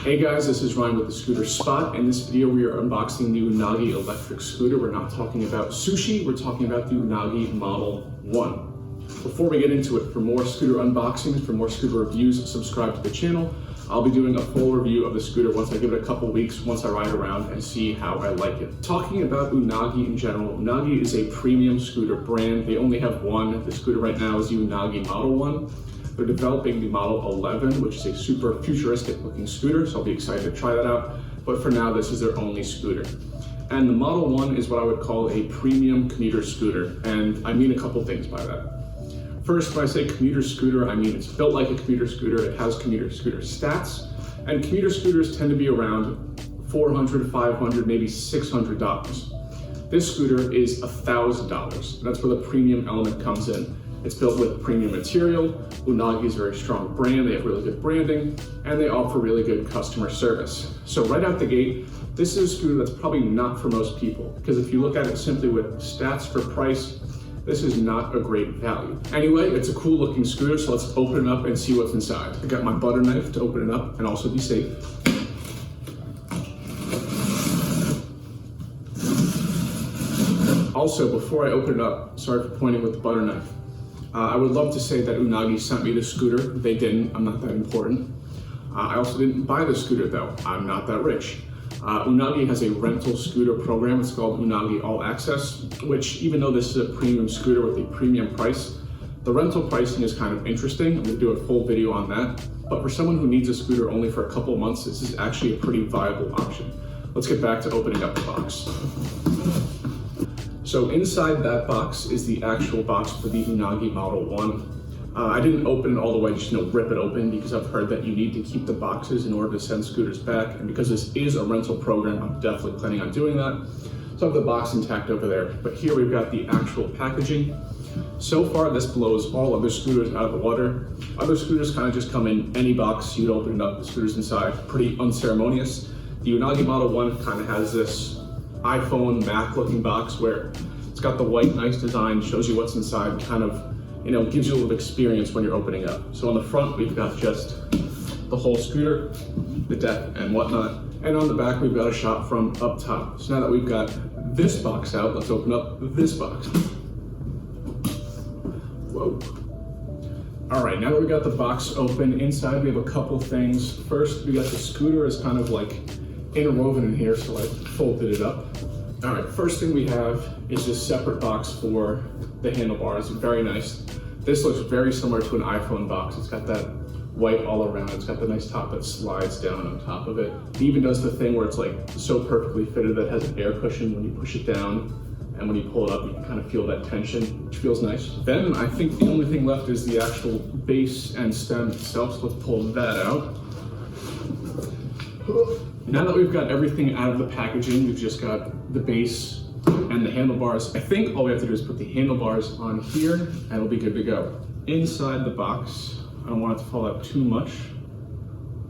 Hey guys, this is Ryan with the Scooter Spot. In this video, we are unboxing the Unagi electric scooter. We're not talking about sushi, we're talking about the Unagi Model 1. Before we get into it, for more scooter unboxings, for more scooter reviews, subscribe to the channel. I'll be doing a full review of the scooter once I give it a couple weeks, once I ride around and see how I like it. Talking about Unagi in general, Unagi is a premium scooter brand. They only have one. The scooter right now is the Unagi Model 1. They're developing the Model 11, which is a super futuristic looking scooter, so I'll be excited to try that out. But for now, this is their only scooter. And the Model 1 is what I would call a premium commuter scooter, and I mean a couple things by that. First, when I say commuter scooter, I mean it's built like a commuter scooter, it has commuter scooter stats, and commuter scooters tend to be around $400, $500, maybe $600. This scooter is $1,000. That's where the premium element comes in. It's built with premium material. Unagi is a very strong brand. They have really good branding, and they offer really good customer service. So right out the gate, this is a scooter that's probably not for most people, because if you look at it simply with stats for price, this is not a great value. Anyway, it's a cool looking scooter, so let's open it up and see what's inside. I got my butter knife to open it up and also be safe. Also, before I open it up, sorry for pointing with the butter knife. I would love to say that Unagi sent me the scooter. They didn't. I'm not that important. I also didn't buy the scooter though. I'm not that rich. Unagi has a rental scooter program. It's called Unagi All Access, which even though this is a premium scooter with a premium price, the rental pricing is kind of interesting. I'm gonna do a full video on that. But for someone who needs a scooter only for a couple of months, this is actually a pretty viable option. Let's get back to opening up the box. So inside that box is the actual box for the Unagi Model 1. I didn't open it all the way, just rip it open, because I've heard that you need to keep the boxes in order to send scooters back. And because this is a rental program, I'm definitely planning on doing that. So I have the box intact over there. But here we've got the actual packaging. So far, this blows all other scooters out of the water. Other scooters kind of just come in any box. You'd open it up, the scooter's inside, pretty unceremonious. The Unagi Model 1 kind of has this iPhone Mac looking box where it's got the white nice design, shows you what's inside, kind of gives you a little experience when you're opening up. So on the front we've got just the whole scooter, the deck and whatnot, and on the back we've got a shot from up top. So now that we've got this box out, let's open up this box. Whoa. All right, now that we got the box open, inside we have a couple things. First, we got the scooter is kind of like interwoven in here, so I folded it up. All right, first thing we have is this separate box for the handlebars. Very nice. This looks very similar to an iPhone box. It's got that white all around. It's got the nice top that slides down on top of it. It even does the thing where it's like so perfectly fitted that it has an air cushion when you push it down, and when you pull it up, you can kind of feel that tension, which feels nice. Then I think the only thing left is the actual base and stem itself, so let's pull that out. Now that we've got everything out of the packaging, we've just got the base and the handlebars. I think all we have to do is put the handlebars on here and it'll be good to go. Inside the box, I don't want it to fall out too much.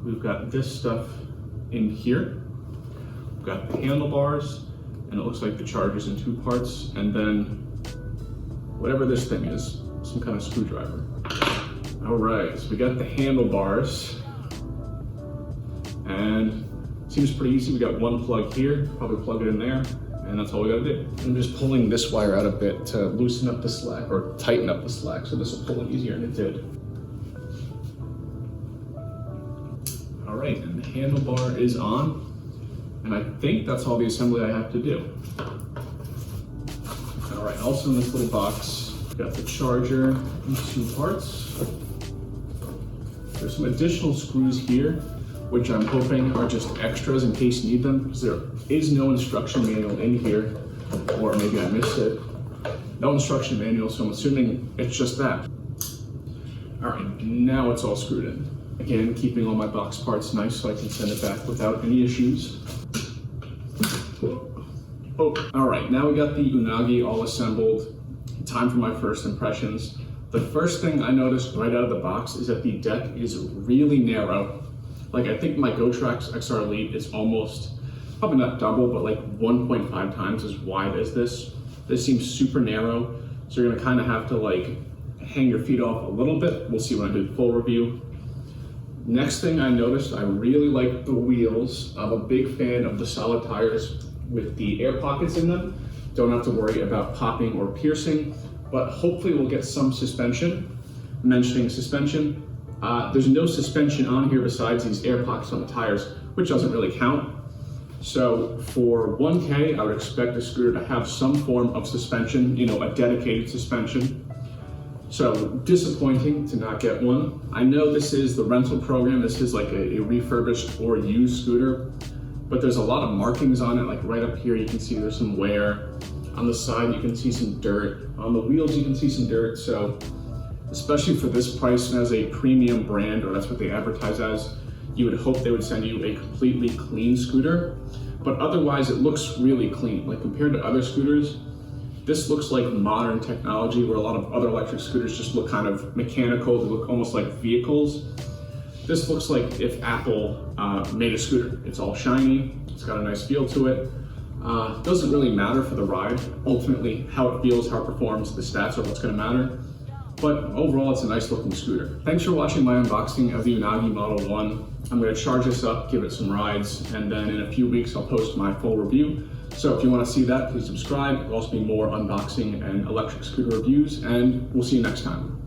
We've got this stuff in here. We've got the handlebars, and it looks like the charger's in two parts, and then whatever this thing is, some kind of screwdriver. All right, so we got the handlebars, and seems pretty easy. We got one plug here, probably plug it in there, and that's all we gotta do. I'm just pulling this wire out a bit to loosen up the slack or tighten up the slack, so this will pull it easier, and it did. All right, and the handlebar is on, and I think that's all the assembly I have to do. All right, also in this little box, we've got the charger in two parts. There's some additional screws here, which I'm hoping are just extras in case you need them, because there is no instruction manual in here, or maybe I missed it. No instruction manual, so I'm assuming it's just that. All right, now it's all screwed in. Again, keeping all my box parts nice so I can send it back without any issues. Oh, all right, now we got the Unagi all assembled. Time for my first impressions. The first thing I noticed right out of the box is that the deck is really narrow. Like, I think my GoTrax XR Elite is almost, probably not double, but like 1.5 times as wide as this. This seems super narrow, so you're gonna kind of have to like hang your feet off a little bit. We'll see when I do the full review. Next thing I noticed, I really like the wheels. I'm a big fan of the solid tires with the air pockets in them. Don't have to worry about popping or piercing, but hopefully we'll get some suspension. Mentioning suspension, there's no suspension on here besides these air pockets on the tires, which doesn't really count. So for 1K, I would expect the scooter to have some form of suspension, a dedicated suspension. So disappointing to not get one. I know this is the rental program. This is like a refurbished or used scooter, but there's a lot of markings on it. Like right up here, you can see there's some wear. On the side, you can see some dirt. On the wheels, you can see some dirt. So especially for this price and as a premium brand, or that's what they advertise as, you would hope they would send you a completely clean scooter. But otherwise, it looks really clean. Like compared to other scooters, this looks like modern technology where a lot of other electric scooters just look kind of mechanical. They look almost like vehicles. This looks like if Apple made a scooter. It's all shiny. It's got a nice feel to it. Doesn't really matter for the ride. Ultimately, how it feels, how it performs, the stats are what's going to matter. But overall, it's a nice looking scooter. Thanks for watching my unboxing of the Unagi Model 1. I'm going to charge this up, give it some rides, and then in a few weeks, I'll post my full review. So if you want to see that, please subscribe. There'll also be more unboxing and electric scooter reviews, and we'll see you next time.